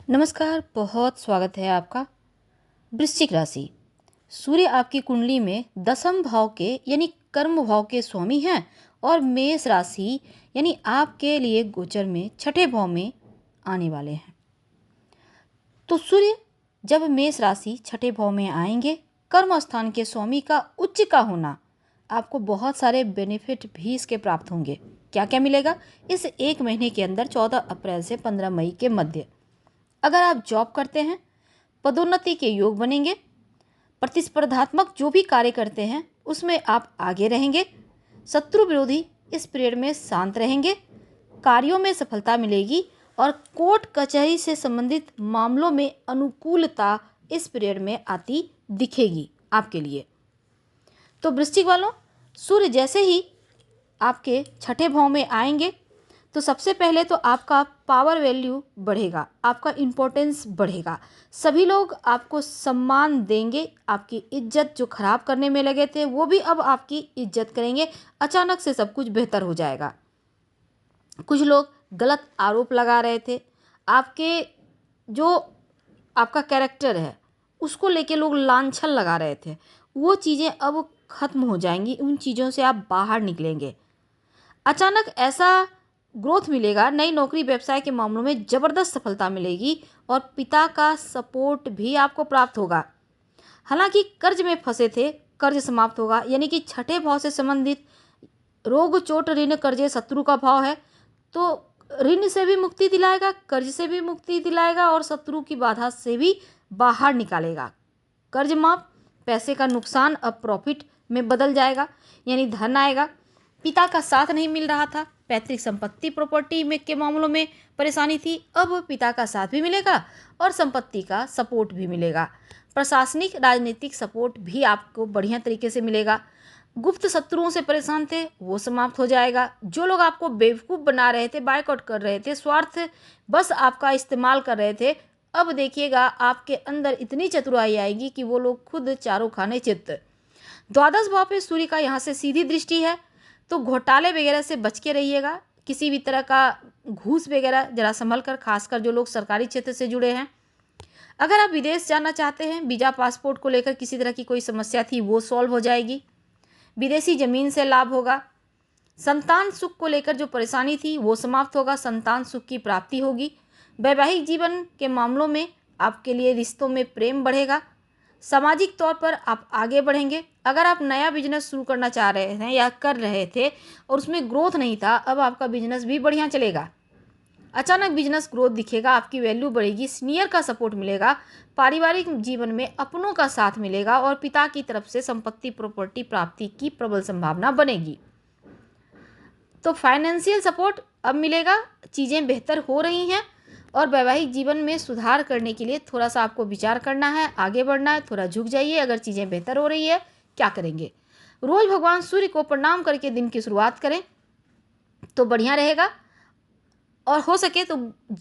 नमस्कार, बहुत स्वागत है आपका। वृश्चिक राशि। सूर्य आपकी कुंडली में दसम भाव के यानी कर्म भाव के स्वामी हैं और मेष राशि यानी आपके लिए गोचर में छठे भाव में आने वाले हैं। तो सूर्य जब मेष राशि छठे भाव में आएंगे, कर्म स्थान के स्वामी का उच्च का होना, आपको बहुत सारे बेनिफिट भी इसके प्राप्त होंगे। क्या क्या मिलेगा इस एक महीने के अंदर, 14 अप्रैल से 15 मई के मध्य। अगर आप जॉब करते हैं, पदोन्नति के योग बनेंगे। प्रतिस्पर्धात्मक जो भी कार्य करते हैं उसमें आप आगे रहेंगे। शत्रु विरोधी इस पीरियड में शांत रहेंगे। कार्यों में सफलता मिलेगी और कोर्ट कचहरी से संबंधित मामलों में अनुकूलता इस पीरियड में आती दिखेगी आपके लिए। तो वृश्चिक वालों, सूर्य जैसे ही आपके छठे भाव में आएंगे तो सबसे पहले तो आपका पावर वैल्यू बढ़ेगा, आपका इम्पोर्टेंस बढ़ेगा। सभी लोग आपको सम्मान देंगे। आपकी इज्जत जो खराब करने में लगे थे वो भी अब आपकी इज्जत करेंगे। अचानक से सब कुछ बेहतर हो जाएगा। कुछ लोग गलत आरोप लगा रहे थे, आपके जो आपका कैरेक्टर है उसको लेके लोग लांछन लगा रहे थे, वो चीज़ें अब खत्म हो जाएंगी। उन चीज़ों से आप बाहर निकलेंगे। अचानक ऐसा ग्रोथ मिलेगा। नई नौकरी व्यवसाय के मामलों में ज़बरदस्त सफलता मिलेगी और पिता का सपोर्ट भी आपको प्राप्त होगा। हालांकि कर्ज में फंसे थे, कर्ज समाप्त होगा। यानी कि छठे भाव से संबंधित रोग, चोट, ऋण, कर्जे शत्रु का भाव है, तो ऋण से भी मुक्ति दिलाएगा, कर्ज से भी मुक्ति दिलाएगा और शत्रु की बाधा से भी बाहर निकालेगा। कर्ज माफ, पैसे का नुकसान अब प्रॉफिट में बदल जाएगा, यानी धन आएगा। पिता का साथ नहीं मिल रहा था, पैतृक संपत्ति प्रॉपर्टी में के मामलों में परेशानी थी, अब पिता का साथ भी मिलेगा और संपत्ति का सपोर्ट भी मिलेगा। प्रशासनिक राजनीतिक सपोर्ट भी आपको बढ़िया तरीके से मिलेगा। गुप्त शत्रुओं से परेशान थे वो समाप्त हो जाएगा। जो लोग आपको बेवकूफ़ बना रहे थे, बायकॉट कर रहे थे, स्वार्थ बस आपका इस्तेमाल कर रहे थे, अब देखिएगा आपके अंदर इतनी चतुराई आएगी कि वो लोग खुद चारों खाने चित्त। द्वादश भाव पे सूर्य का यहाँ से सीधी दृष्टि है, तो घोटाले वगैरह से बच के रहिएगा। किसी भी तरह का घूस वगैरह जरा संभल कर, खासकर जो लोग सरकारी क्षेत्र से जुड़े हैं। अगर आप विदेश जाना चाहते हैं, वीज़ा पासपोर्ट को लेकर किसी तरह की कोई समस्या थी वो सॉल्व हो जाएगी। विदेशी ज़मीन से लाभ होगा। संतान सुख को लेकर जो परेशानी थी वो समाप्त होगा, संतान सुख की प्राप्ति होगी। वैवाहिक जीवन के मामलों में आपके लिए रिश्तों में प्रेम बढ़ेगा। सामाजिक तौर पर आप आगे बढ़ेंगे। अगर आप नया बिजनेस शुरू करना चाह रहे हैं या कर रहे थे और उसमें ग्रोथ नहीं था, अब आपका बिजनेस भी बढ़िया चलेगा। अचानक बिजनेस ग्रोथ दिखेगा, आपकी वैल्यू बढ़ेगी, सीनियर का सपोर्ट मिलेगा। पारिवारिक जीवन में अपनों का साथ मिलेगा और पिता की तरफ से संपत्ति प्रॉपर्टी प्राप्ति की प्रबल संभावना बनेगी। तो फाइनेंशियल सपोर्ट अब मिलेगा, चीज़ें बेहतर हो रही हैं और वैवाहिक जीवन में सुधार करने के लिए थोड़ा सा आपको विचार करना है, आगे बढ़ना है। थोड़ा झुक जाइए। अगर चीज़ें बेहतर हो रही है, क्या करेंगे? रोज भगवान सूर्य को प्रणाम करके दिन की शुरुआत करें तो बढ़िया रहेगा और हो सके तो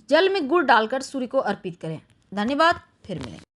जल में गुड़ डालकर सूर्य को अर्पित करें। धन्यवाद, फिर मिलेंगे।